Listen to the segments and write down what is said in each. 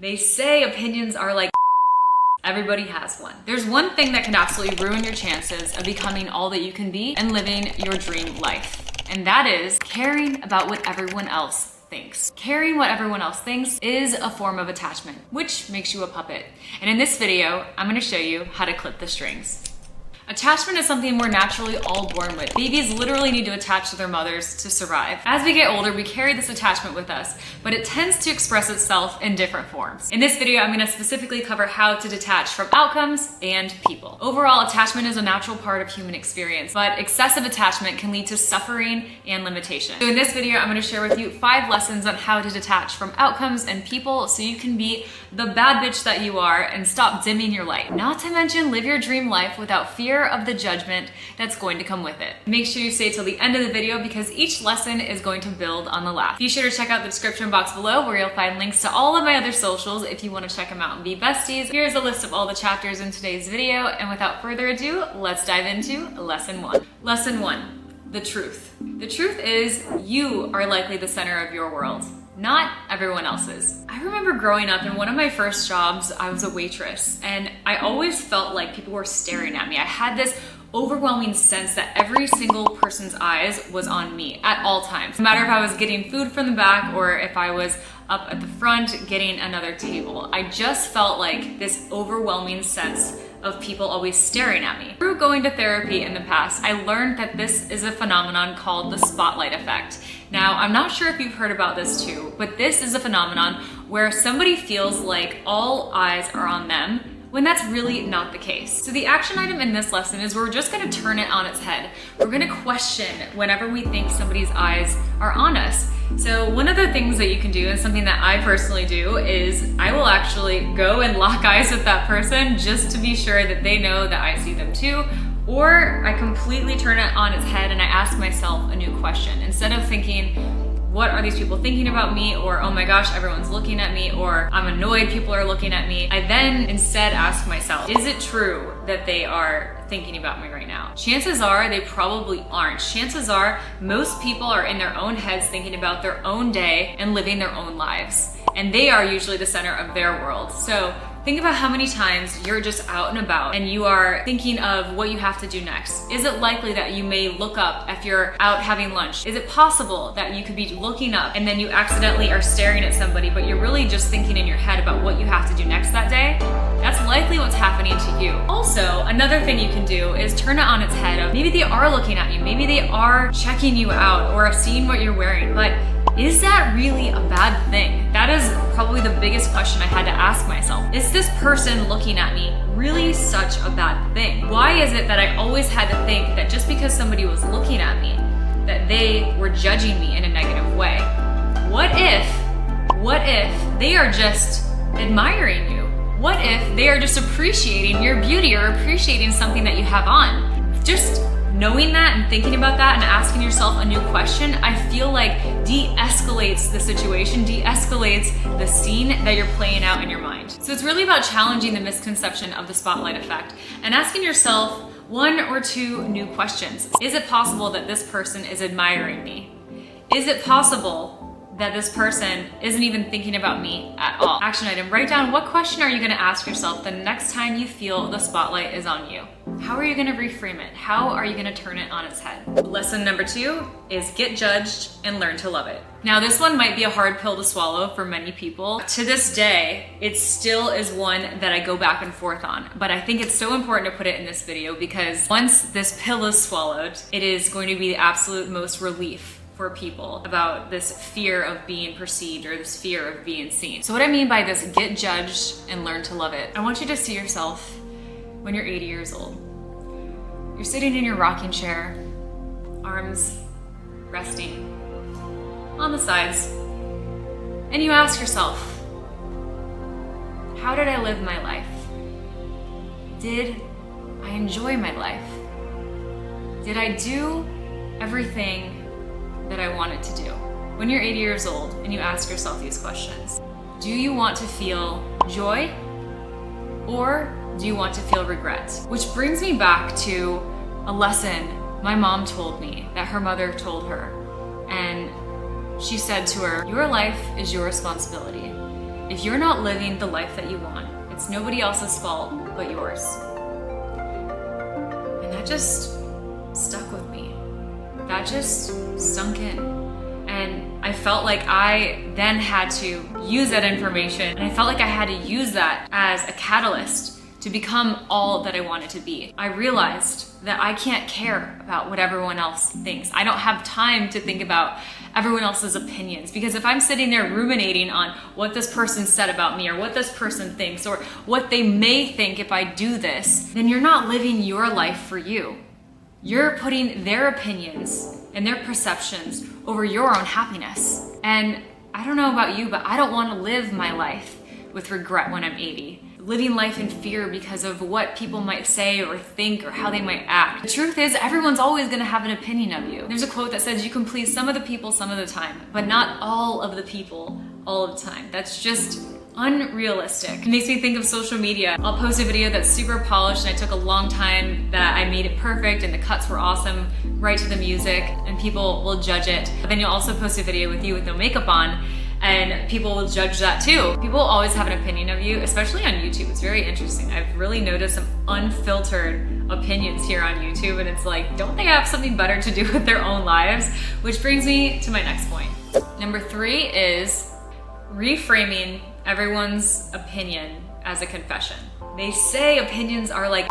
They say opinions are like everybody has one. There's one thing that can absolutely ruin your chances of becoming all that you can be and living your dream life. And that is caring about what everyone else thinks. Caring what everyone else thinks is a form of attachment, which makes you a puppet. And in this video, I'm gonna show you how to clip the strings. Attachment is something we're naturally all born with. Babies literally need to attach to their mothers to survive. As we get older, we carry this attachment with us, but it tends to express itself in different forms. In this video, I'm going to specifically cover how to detach from outcomes and people. Overall, attachment is a natural part of human experience, but excessive attachment can lead to suffering and limitation. So in this video, I'm going to share with you 5 lessons on how to detach from outcomes and people so you can be the bad bitch that you are and stop dimming your light. Not to mention live your dream life without fear of the judgment that's going to come with it. Make sure you stay till the end of the video because each lesson is going to build on the last. Be sure to check out the description box below where you'll find links to all of my other socials if you want to check them out and be besties. Here's a list of all the chapters in today's video, and without further ado, let's dive into lesson 1. Lesson 1, the truth. The truth is you are likely the center of your world, not everyone else's. I remember growing up in one of my first jobs, I was a waitress, and I always felt like people were staring at me. I had this overwhelming sense that every single person's eyes was on me at all times. No matter if I was getting food from the back or if I was up at the front getting another table. I just felt like this overwhelming sense of people always staring at me. Through going to therapy in the past, I learned that this is a phenomenon called the spotlight effect. Now, I'm not sure if you've heard about this too, but this is a phenomenon where somebody feels like all eyes are on them when that's really not the case. So the action item in this lesson is we're just gonna turn it on its head. We're gonna question whenever we think somebody's eyes are on us. So one of the things that you can do, and something that I personally do, is I will actually go and lock eyes with that person just to be sure that they know that I see them too. Or I completely turn it on its head and I ask myself a new question. Instead of thinking, what are these people thinking about me? Or, oh my gosh, everyone's looking at me. Or, I'm annoyed people are looking at me. I then instead ask myself, is it true that they are thinking about me right now? Chances are they probably aren't. Chances are most people are in their own heads thinking about their own day and living their own lives. And they are usually the center of their world. So think about how many times you're just out and about and you are thinking of what you have to do next. Is it likely that you may look up if you're out having lunch? Is it possible that you could be looking up and then you accidentally are staring at somebody, but you're really just thinking in your head about what you have to do next that day? That's likely what's happening to you. Also, another thing you can do is turn it on its head of maybe they are looking at you, maybe they are checking you out or seeing what you're wearing, but is that really a bad thing? That is probably the biggest question I had to ask myself. Is this person looking at me really such a bad thing? Why is it that I always had to think that just because somebody was looking at me, that they were judging me in a negative way? What if they are just admiring you? What if they are just appreciating your beauty or appreciating something that you have on? Just knowing that and thinking about that and asking yourself a new question, I feel like de-escalates the situation, de-escalates the scene that you're playing out in your mind. So it's really about challenging the misconception of the spotlight effect and asking yourself 1 or 2 new questions. Is it possible that this person is admiring me? Is it possible that this person isn't even thinking about me at all? Action item, write down what question are you gonna ask yourself the next time you feel the spotlight is on you? How are you gonna reframe it? How are you gonna turn it on its head? Lesson number 2 is get judged and learn to love it. Now this one might be a hard pill to swallow for many people. To this day, it still is one that I go back and forth on, but I think it's so important to put it in this video because once this pill is swallowed, it is going to be the absolute most relief for people about this fear of being perceived or this fear of being seen. So what I mean by this, get judged and learn to love it. I want you to see yourself when you're 80 years old. You're sitting in your rocking chair, arms resting on the sides, and you ask yourself, how did I live my life? Did I enjoy my life? Did I do everything that I wanted to do? When you're 80 years old and you ask yourself these questions, do you want to feel joy or do you want to feel regret? Which brings me back to a lesson my mom told me that her mother told her. And she said to her, your life is your responsibility. if you're not living the life that you want, it's nobody else's fault but yours. And that just stuck with me. That just sunk in. And I felt like I then had to use that information, and I felt like I had to use that as a catalyst to become all that I wanted to be. I realized that I can't care about what everyone else thinks. I don't have time to think about everyone else's opinions, because if I'm sitting there ruminating on what this person said about me or what this person thinks or what they may think if I do this, then you're not living your life for you. You're putting their opinions and their perceptions over your own happiness. And I don't know about you, but I don't want to live my life with regret when I'm 80. Living life in fear because of what people might say or think or how they might act. The truth is, everyone's always going to have an opinion of you. There's a quote that says you can please some of the people some of the time, but not all of the people all of the time. That's just unrealistic. It makes me think of social media. I'll post a video that's super polished and I took a long time, that I made it perfect and the cuts were awesome, right to the music, and people will judge it. But then you'll also post a video with you with no makeup on, and people will judge that too. People always have an opinion of you, especially on YouTube. It's very interesting. I've really noticed some unfiltered opinions here on YouTube, and it's like, don't they have something better to do with their own lives? Which brings me to my next point. Number 3 is reframing everyone's opinion as a confession. They say opinions are like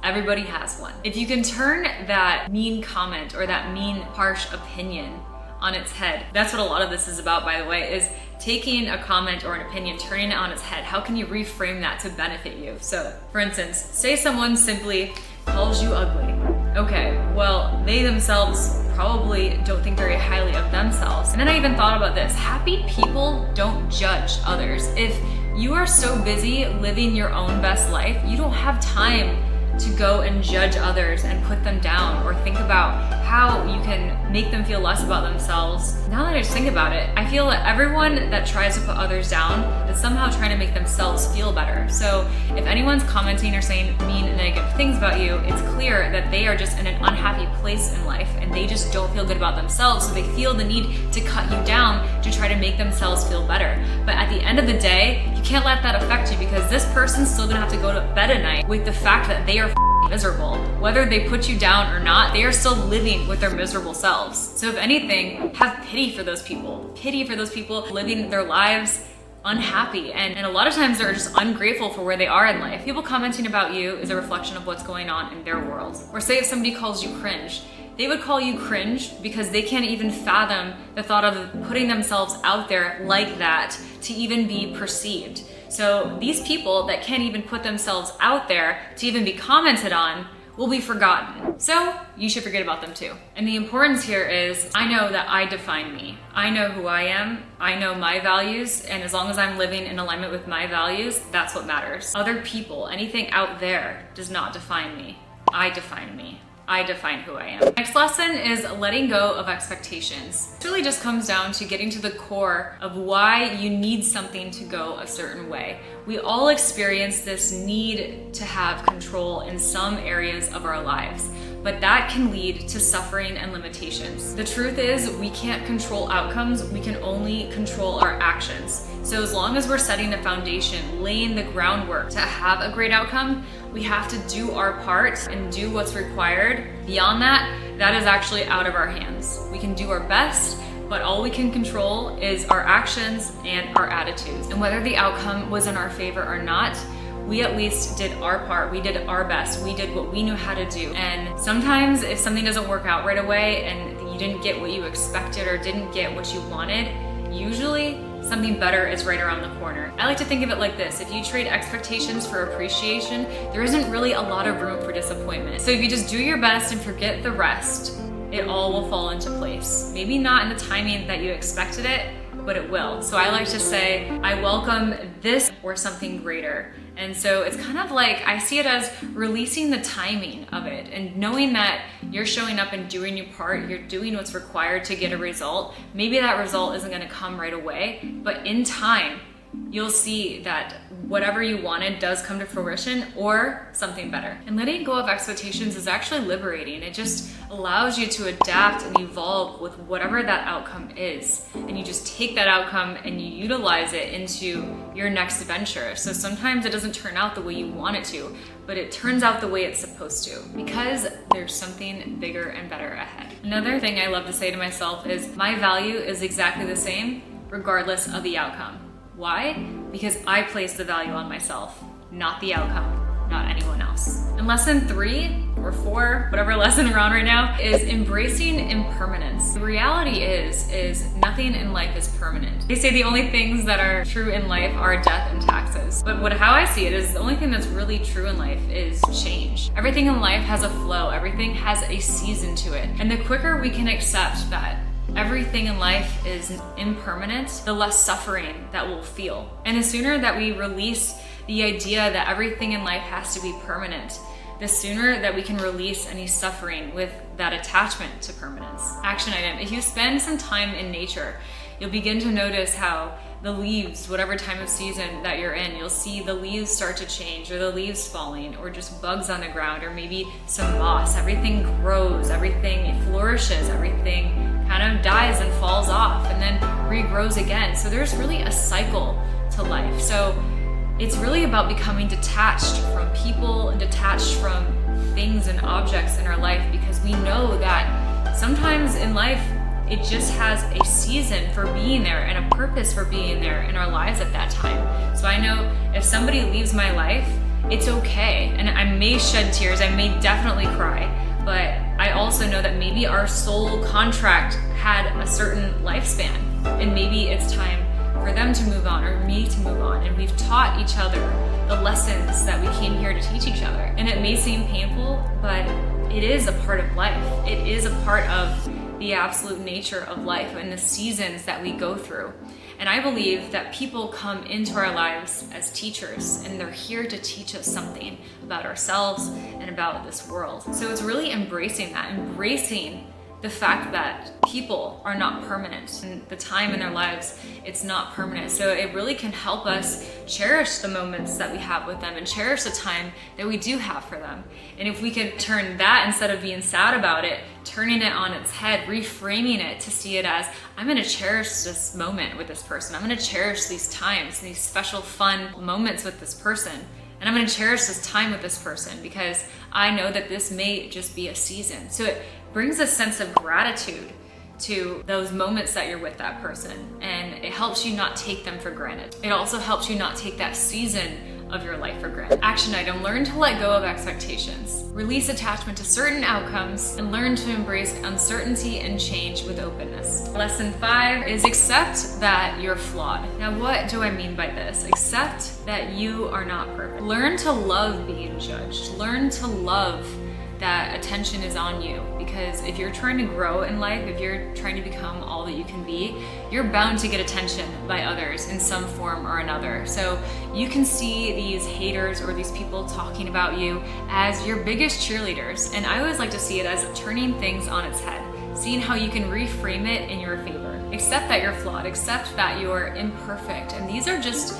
everybody has one. If you can turn that mean comment or that mean, harsh opinion on its head. That's what a lot of this is about, by the way, is taking a comment or an opinion, turning it on its head. How can you reframe that to benefit you? So, for instance, say someone simply calls you ugly. Okay, well, they themselves probably don't think very highly of themselves. And then I even thought about this. Happy people don't judge others. If you are so busy living your own best life, you don't have time to go and judge others and put them down or think about how you can make them feel less about themselves. Now that I just think about it, I feel that everyone that tries to put others down is somehow trying to make themselves feel better. So if anyone's commenting or saying mean and negative things about you, it's clear that they are just in an unhappy place in life and they just don't feel good about themselves, so they feel the need to cut you down to try to make themselves feel better. But at the end of the day, you can't let that affect you, because this person's still gonna have to go to bed at night with the fact that they are miserable. Whether they put you down or not, they are still living with their miserable selves. So if anything, have pity for those people. Pity for those people living their lives unhappy. And a lot of times they're just ungrateful for where they are in life. People commenting about you is a reflection of what's going on in their world. Or say if somebody calls you cringe, they would call you cringe because they can't even fathom the thought of putting themselves out there like that to even be perceived. So these people that can't even put themselves out there to even be commented on will be forgotten. So you should forget about them too. And the importance here is, I know that I define me. I know who I am. I know my values. And as long as I'm living in alignment with my values, that's what matters. Other people, anything out there does not define me. I define me. I define who I am. Next lesson is letting go of expectations. It really just comes down to getting to the core of why you need something to go a certain way. We all experience this need to have control in some areas of our lives, but that can lead to suffering and limitations. The truth is, we can't control outcomes, we can only control our actions. So as long as we're setting the foundation, laying the groundwork to have a great outcome, we have to do our part and do what's required. Beyond that, that is actually out of our hands. We can do our best, but all we can control is our actions and our attitudes. And whether the outcome was in our favor or not, we at least did our part. We did our best. We did what we knew how to do. And sometimes if something doesn't work out right away and you didn't get what you expected or didn't get what you wanted, usually something better is right around the corner. I like to think of it like this. If you trade expectations for appreciation, there isn't really a lot of room for disappointment. So if you just do your best and forget the rest, it all will fall into place. Maybe not in the timing that you expected it, but it will. So I like to say, I welcome this or something greater. And so it's kind of like, I see it as releasing the timing of it and knowing that you're showing up and doing your part, you're doing what's required to get a result. Maybe that result isn't gonna come right away, but in time, you'll see that whatever you wanted does come to fruition or something better. And letting go of expectations is actually liberating. It just allows you to adapt and evolve with whatever that outcome is. And you just take that outcome and you utilize it into your next venture. So sometimes it doesn't turn out the way you want it to, but it turns out the way it's supposed to, because there's something bigger and better ahead. Another thing I love to say to myself is my value is exactly the same regardless of the outcome. Why? Because I place the value on myself, not the outcome, not anyone else. And lesson 3 or 4, whatever lesson we're on right now, is embracing impermanence. The reality is nothing in life is permanent. They say the only things that are true in life are death and taxes. But how I see it is the only thing that's really true in life is change. Everything in life has a flow. Everything has a season to it. And the quicker we can accept that everything in life is impermanent, the less suffering that we'll feel. And the sooner that we release the idea that everything in life has to be permanent, the sooner that we can release any suffering with that attachment to permanence. Action item: if you spend some time in nature, you'll begin to notice how the leaves, whatever time of season that you're in, you'll see the leaves start to change, or the leaves falling, or just bugs on the ground, or maybe some moss. Everything grows, everything flourishes, everything kind of dies and falls off and then regrows again. So there's really a cycle to life. So it's really about becoming detached from people and detached from things and objects in our life, because we know that sometimes in life it just has a season for being there and a purpose for being there in our lives at that time. So I know if somebody leaves my life, it's okay. And I may shed tears, I may definitely cry, but I also know that maybe our soul contract had a certain lifespan, and maybe it's time for them to move on, or me to move on, and we've taught each other the lessons that we came here to teach each other. And it may seem painful, but it is a part of life. It is a part of the absolute nature of life and the seasons that we go through. And I believe that people come into our lives as teachers, and they're here to teach us something about ourselves and about this world. So it's really embracing that, embracing the fact that people are not permanent, and the time in their lives, it's not permanent. So it really can help us cherish the moments that we have with them and cherish the time that we do have for them. And if we can turn that, instead of being sad about it, turning it on its head, reframing it to see it as, I'm gonna cherish this moment with this person. I'm gonna cherish these times, these special fun moments with this person. And I'm gonna cherish this time with this person because I know that this may just be a season. So it brings a sense of gratitude to those moments that you're with that person, and it helps you not take them for granted. It also helps you not take that season of your life for granted. Action item: learn to let go of expectations. Release attachment to certain outcomes and learn to embrace uncertainty and change with openness. Lesson 5 is accept that you're flawed. Now, what do I mean by this? Accept that you are not perfect. Learn to love being judged. Learn to love that attention is on you, because if you're trying to grow in life, if you're trying to become all that you can be, you're bound to get attention by others in some form or another. So you can see these haters or these people talking about you as your biggest cheerleaders. And I always like to see it as turning things on its head, seeing how you can reframe it in your favor. Accept that you're flawed, accept that you're imperfect, and these are just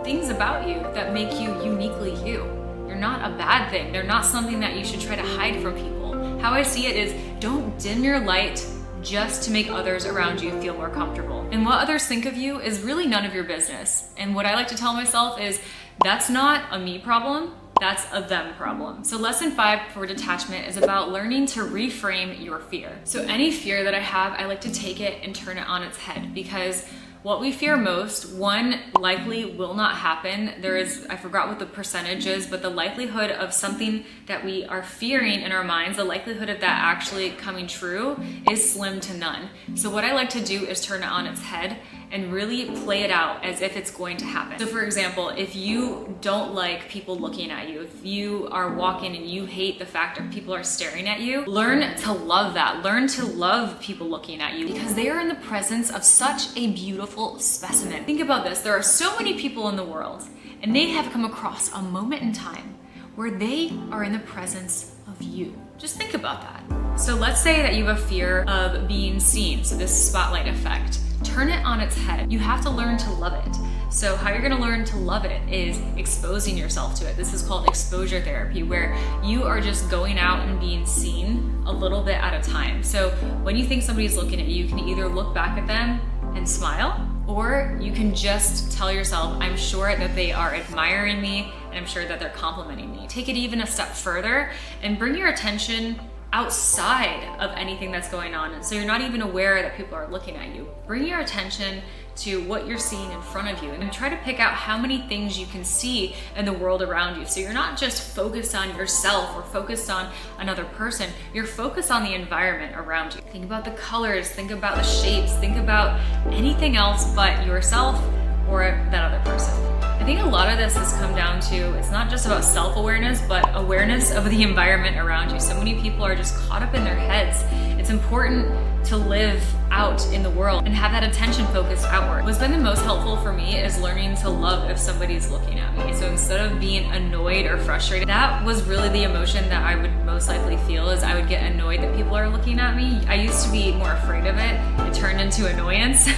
things about you that make you uniquely you. They're not a bad thing. They're not something that you should try to hide from people. How I see it is, don't dim your light just to make others around you feel more comfortable. And what others think of you is really none of your business. And what I like to tell myself is, that's not a me problem, that's a them problem. So lesson 5 for detachment is about learning to reframe your fear. So any fear that I have, I like to take it and turn it on its head, because what we fear most, one, likely will not happen. There is, I forgot what the percentage is, but the likelihood of something that we are fearing in our minds, the likelihood of that actually coming true is slim to none. So what I like to do is turn it on its head and really play it out as if it's going to happen. So for example, if you don't like people looking at you, if you are walking and you hate the fact that people are staring at you, learn to love that. Learn to love people looking at you, because they are in the presence of such a beautiful specimen. Think about this, there are so many people in the world, and they have come across a moment in time where they are in the presence of you. Just think about that. So let's say that you have a fear of being seen, so this spotlight effect. turn it on its head. You have to learn to love it. So how you're gonna learn to love it is exposing yourself to it. This is called exposure therapy, where you are just going out and being seen a little bit at a time. So when you think somebody's looking at you, you can either look back at them and smile, or you can just tell yourself, I'm sure that they are admiring me and I'm sure that they're complimenting me. Take it even a step further and bring your attention outside of anything that's going on. And so you're not even aware that people are looking at you. Bring your attention to what you're seeing in front of you and try to pick out how many things you can see in the world around you. So you're not just focused on yourself or focused on another person, you're focused on the environment around you. Think about the colors, think about the shapes, think about anything else but yourself or that other person. I think a lot of this has come down to, it's not just about self-awareness, but awareness of the environment around you. So many people are just caught up in their heads. It's important to live out in the world and have that attention focused outward. What's been the most helpful for me is learning to love if somebody's looking at me. So instead of being annoyed or frustrated, that was really the emotion that I would most likely feel, is I would get annoyed that people are looking at me. I used to be more afraid of it. It turned into annoyance,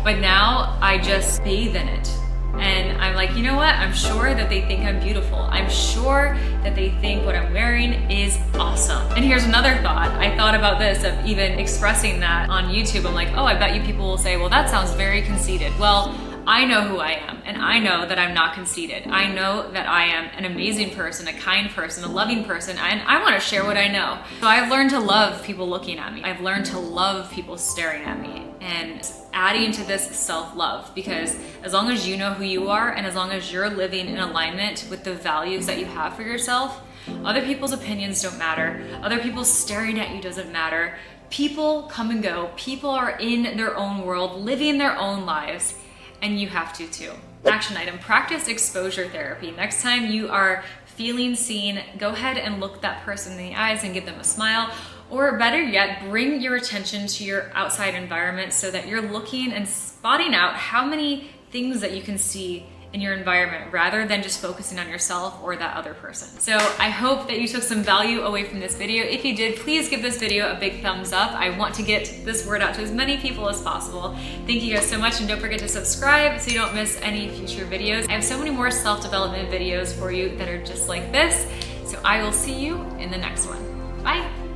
but now I just bathe in it. And I'm like, you know what? I'm sure that they think I'm beautiful. I'm sure that they think what I'm wearing is awesome. And here's another thought. I thought about this, of even expressing that on YouTube. I'm like, oh, I bet you people will say, well, that sounds very conceited. Well, I know who I am, and I know that I'm not conceited. I know that I am an amazing person, a kind person, a loving person, and I want to share what I know. So I've learned to love people looking at me. I've learned to love people staring at me, and adding to this self-love, because as long as you know who you are and as long as you're living in alignment with the values that you have for yourself, other people's opinions don't matter. Other people staring at you doesn't matter. People come and go. People are in their own world, living their own lives. And you have to too. Action item, practice exposure therapy. Next time you are feeling seen, go ahead and look that person in the eyes and give them a smile. Or better yet, bring your attention to your outside environment so that you're looking and spotting out how many things that you can see in your environment, rather than just focusing on yourself or that other person. So I hope that you took some value away from this video. If you did, please give this video a big thumbs up. I want to get this word out to as many people as possible. Thank you guys so much, and don't forget to subscribe so you don't miss any future videos. I have so many more self-development videos for you that are just like this. So I will see you in the next one. Bye.